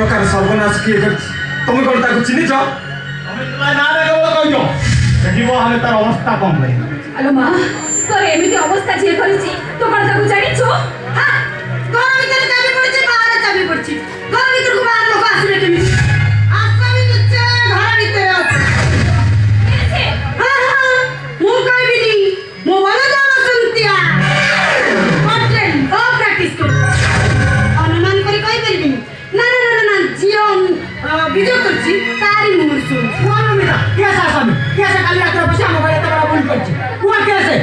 प्रकार सर्वनाश किए तुम कौन ताको चिन्हिच हमें तार अवस्था कम भाई आलो माँ तोर एमिति अवस्था जे करिछि तो कौन ताको जानिछो हां घर भीतर चाबी पड़छि बाहर चाबी पड़छि घर भीतर को बाहर लोग आसिले केमिति आसामी निचे घर भीतर अछि कैसे हां हां मु कहबिनी मो वाला जाना सुनतिया पट्टे ओ प्रैक्टिस कर अनुमान करी कहि परिबिनी ना ना ना ना जियो वीडियो करछि तारी मुंह सुन कौन मेरा कैसा आसामी कैसे काली रात बसे हम बड़े तबड़ा भूल करछि कौन कैसे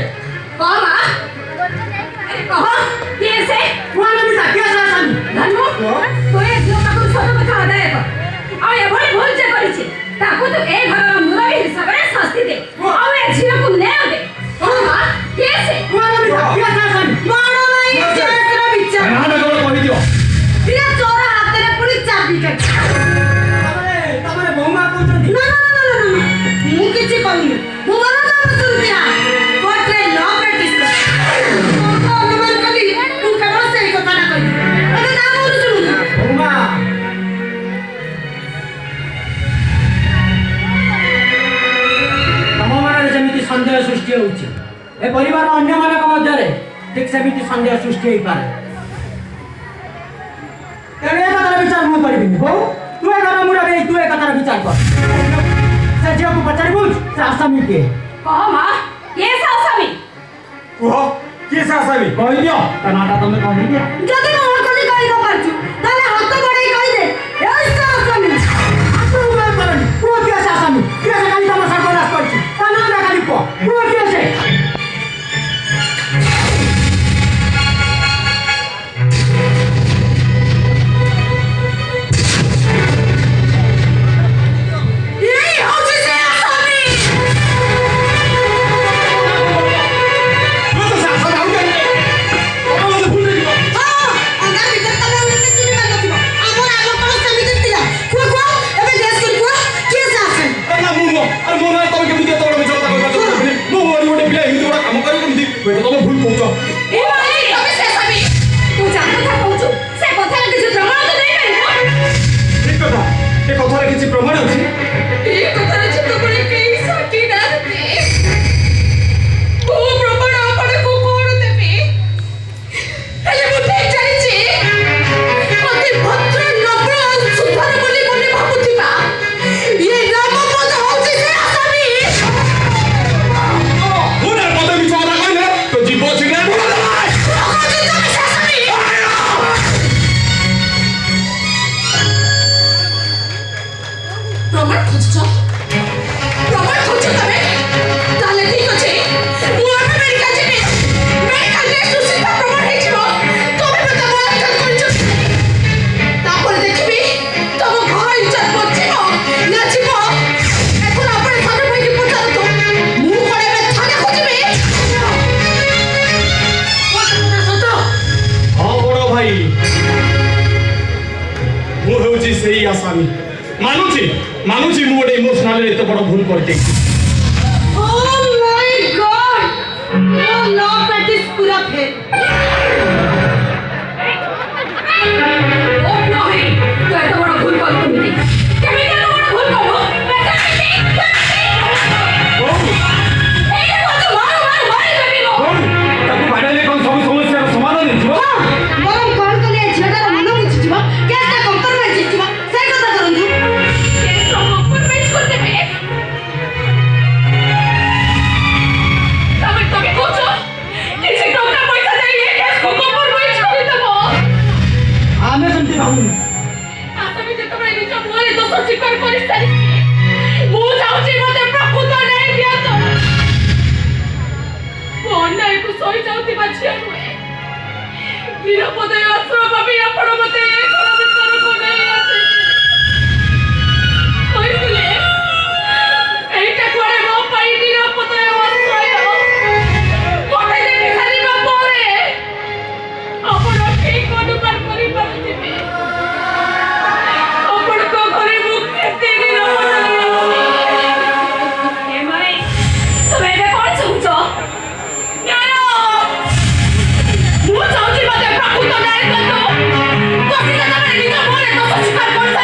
कह मां अरे कह कैसे कौन मेरा कैसा आसामी धनु तो ए झियो काकु छोट कथा आदाय कर आ ए भଳି भूल जे करिछि ताकु तो ए घरर मुरबी हिसाबरे शास्ति दे आ ए झियो को न्याय दे कह मां कैसे कौन मेरा कैसा आसामी मारो नहीं कैसे विचार ना ना कौन कहि दियो बिना चोर हाथ रे पुलिस चाबी के तमरे बहुमा कहउछन्ती ना ना ना ना मु किछि कहनी मु वाला जाना सुनतिया कोर्टे लो प्रैक्टिस कर तो अनुमान कली तू केवल सही कथा ना कहि अरे ना बोल सुनु बहुमा तम माने जेमिति संदेह सृष्टि होउछि ए परिवार अन्य मानक मध्यरे ठीक सेमिति संदेह सृष्टि होई पारे तेरे कथार विचार मु करिबिनी हो तू ए घर मुरबी तू ए कथार विचार कर से जे को पचारि बुझ से आसामी के कह मां के सासामी कुह के आसामी कहि दियो तनाटा तमे कहि दियो जदि मोर कोनी कहि न पारछु ताले हाथ बढाई कहि दे ए सासामी तू उगाय परनी को के आसामी के काली तम सर्वनाश करछि तनाटा काली को के से प्रमाण अच्छी आसामी मानुची मु गोटे इमोशनल एत बड़ भूल करते oh my God your law practice पूरा फेल ओ नहीं तो एत बड़ भूल कर तुमने केमे के बड़ भूल करो बेटा ए तो मारो बेबी को ताको बाडले कोन सब समस्या समाधान दियो बरम कौन कले झेडा मन बुझि जिवो केसटा कंप्रोमाइज जिवो सही कथा करंतु केस कंप्रोमाइज करते बे तमे कोचो किसी टोका पैसा दे ये केस को कंप्रोमाइज कर देबो आमे समती भाऊ आसामी जे तमे निज मोरे दोष स्वीकार करि सारी मु जाउची मते प्रकृत नहीं दिया तो अन्याय को सही जाउती बाछिया नुए निरापद आश्रय भाभी आपण मते घर भीतर को नहीं आसे कहिले एटा कोरे मो पाई निरापद आश्रय कोठे दे खाली न परे आपण ठीक अनुमान करि पाउथिबे आपण को घरे मु केते निरापद ए माई तमे बे कोन सुनछो ମୁଁ ଚାହୁଁଛି ମୋତେ ପ୍ରକୃତ ନ୍ୟାୟ ଦିଅନ୍ତୁ। ଯଦି ତମେ ନିଜ ମୁହଁରେ ଦୋଷ ସ୍ୱୀକାର କରୁଛ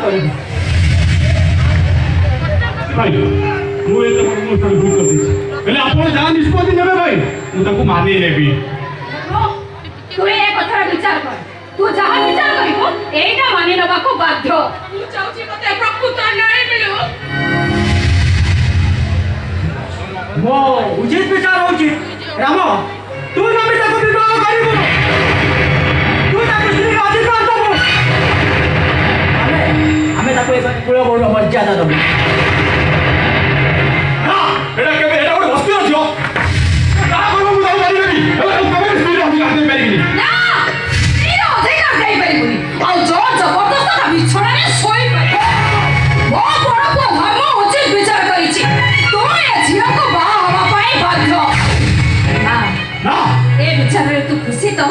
କରିବି। ଭାଇ ମୁଁ ଏତେ ବଡ଼ ମୋ ସାଙ୍ଗେ ଭୁଲ କରିଦେଇଛି ହେଲେ ଆପଣ ଯାହା ନିଷ୍ପତ୍ତି ନେବେ ଭାଇ ମୁଁ ତାକୁ ମାନି ନେବି। ତୁ ଏ କଥାର ବିଚାର କର ତୁ ଯାହା ବିଚାର କରିବୁ ଏଇଟା ମାନି ନେବାକୁ ବାଧ୍ୟ। ମୁଁ ଚାହୁଁଛି ମତେ ପ୍ରକୃତ ନ୍ୟାୟ ମିଳୁ। ମୋ ଉଚିତ ବିଚାର ହଉଛି ରାମ ତୁ ନମିତାକୁ ବିବାହ କରିବୁ ତୁ ତାକୁ ସ୍ତ୍ରୀର ଅଧିକାର ଦେବୁ ଆମେ ତାକୁ ଏକ କୁଳ ଗୌର ମର୍ଯ୍ୟାଦା ଦେବୁ। ଏଟା କେବେ ଏଟା ଗୋଟେ ବସ୍ତି ଅଛି କାହା କରିବ ମୁଁ ତାକୁ ପାରିବିନି କେବେ ସ୍ତ୍ରୀର ଅଧିକାର ଦେଇପାରିବିନି। ନା ସ୍ତ୍ରୀର ଅଧିକାର ଦେଇପାରିବୁନି ଆଉ ଜୋର ଜବରଦସ୍ତ ତା ବିଛଣାରେ ଶୋଇପାରିବୁ। ମୋ ବଡ଼ ପୁଅ ଧର୍ମ ଉଚିତ ବିଚାର କରିଛି ତୁ ଏ ଝିଅକୁ ବାହା ହେବା ପାଇଁ ବାଧ୍ୟ। ନା ନା ଏ ବିଚାରରେ ତୁ ଖୁସି ତ?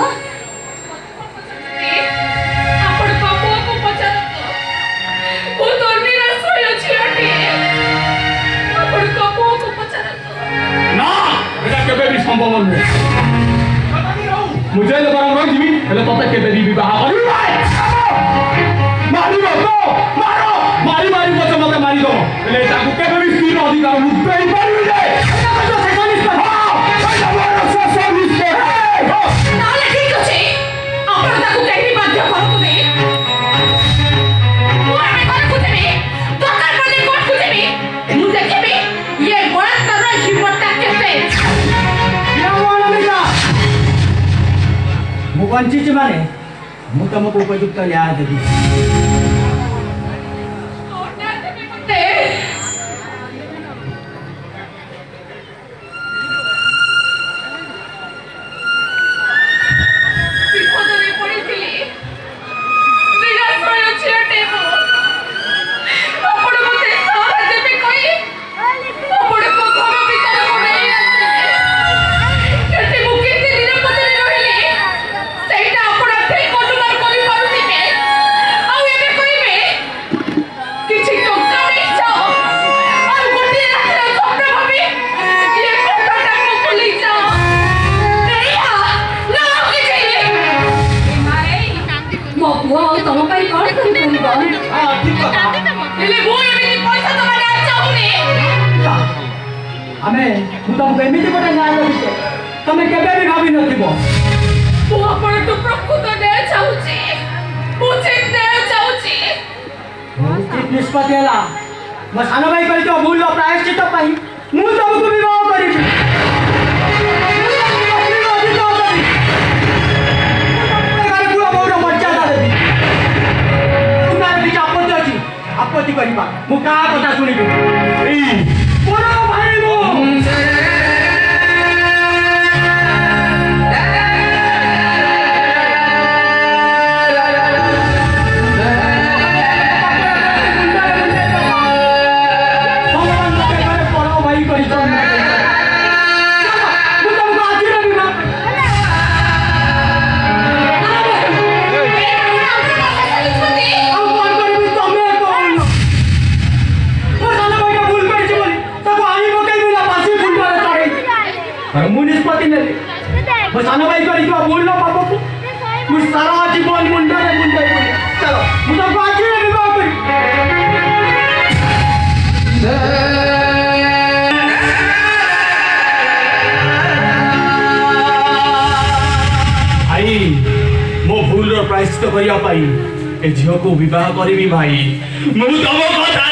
ଆପଣଙ୍କ ପୁଅକୁ ପଚାରନ୍ତୁ ମୁଁ ତ ନିରାଶ୍ରୟ ଝିଅଟିଏ। ଆପଣଙ୍କ ପୁଅକୁ ପଚାରନ୍ତୁ। ନା ଏଟା କେବେ ବି ସମ୍ଭବ ନୁହେଁ। ମୁଁ ଜେଲ ବରଂ ରହିଯିବି ହେଲେ ତତେ କେବେ ବି ବିବାହ କରିବି ନାହିଁ। ମାରିବ ତ ମାର ମାରି ମାରି ପଛେ ମତେ ମାରିଦବ ହେଲେ ତାକୁ କେବେ ବି ସ୍ତ୍ରୀର ଅଧିକାର ମୁଁ ଦେଇପାରିବି ନାହିଁ। ତାହେଲେ ଠିକ ଅଛି ଆପଣ ତାକୁ କେହି ବାଧ୍ୟ କରନ୍ତୁନି। ମୁଁ ଆମେ ଘରକୁ ଯିବି ଦରକାର ପଡ଼ିଲେ କୋର୍ଟକୁ ଯିବି ମୁଁ ଦେଖିବି ଇଏ ବଳାତ୍କାରର ହିମ୍ମତଟା କେତେ। ମୁଁ ବଞ୍ଚିଛି ମାନେ ମୁଁ ତମକୁ ଉପଯୁକ୍ତ ନ୍ୟାୟ ଦେବି। ବିପଦରେ ପଡ଼ିଥିଲି ନିରାଶ୍ରୟ ଝିଅଟେ ମୁଁ। ଆପଣ ମୋତେ ସାହାଯ୍ୟ ଦେବେ କହି ଆପଣଙ୍କ ଘର ଭିତରକୁ ନେଇ ଆସିଲେ। ଏଠି ମୁଁ କେତେ ନିରାପଦରେ ରହିଲି ସେଇଟା ଆପଣ ଠିକ ଅନୁମାନ କରିପାରୁଥିବେ। ଆଉ ଏବେ କହିବେ କିଛି ଟଙ୍କା ନେଇଯାଅ ଆଉ ଗୋଟିଏ ରାତିର ସ୍ୱପ୍ନ ଭାବି ଏ କଥାଟାକୁ ଭୁଲିଯାଅ। ଏଇଆ ନା ଆଉ କିଛି? ମୋ ପୁଅ ଆଉ ତମ ପାଇଁ କଣ କରିପାରିବ? ହେଲେ ମୁଁ ଏମିତି ପଇସା ଦବା ନ୍ୟାୟ ଚାହୁଁନି। ମୁଁ ତମକୁ ଏମିତି ଗୋଟେ ନ୍ୟାୟ ଦେବି ତମେ କେବେ ବି ଭାବିନଥିବ। ମୁଁ ଆପଣଠୁ ପ୍ରକୃତ ନ୍ୟାୟ ଚାହୁଁଛି ଉଚିତ ନ୍ୟାୟ ଚାହୁଁଛି। ଉଚିତ ନିଷ୍ପତ୍ତି ହେଲା ମୋ ସାନ ଭାଇ କରିଥିବା ଭୁଲର ପ୍ରାୟଶ୍ଚିତ ପାଇଁ ମୁଁ ତମକୁ ବିବାହ କରିବି। ଆପତ୍ତି କରିବା ମୁଁ କାହା କଥା ଶୁଣିବି? ମୋର ଭାଇ ମୁଁ ମୁଁ ନିଷ୍ପତ୍ତି ନେଲି ମୋ ସାନ ଭାଇ କରିଥିବା ଭୁଲର ପାପକୁ ମୁଁ ସାରା ଜୀବନ ମୁଣ୍ଡରେ ମୁଣ୍ଡାଇ ପଡ଼ିଲି। ଚାଲ ମୁଁ ତାକୁ ଆଜି ବିବାହ କରିବି। ଭାଇ ମୋ ଭୁଲର ପ୍ରାୟଶ୍ଚିତ କରିବା ପାଇଁ ଏ ଝିଅକୁ ବିବାହ କରିବି ଭାଇ। ମୁଁ ତମ କଥା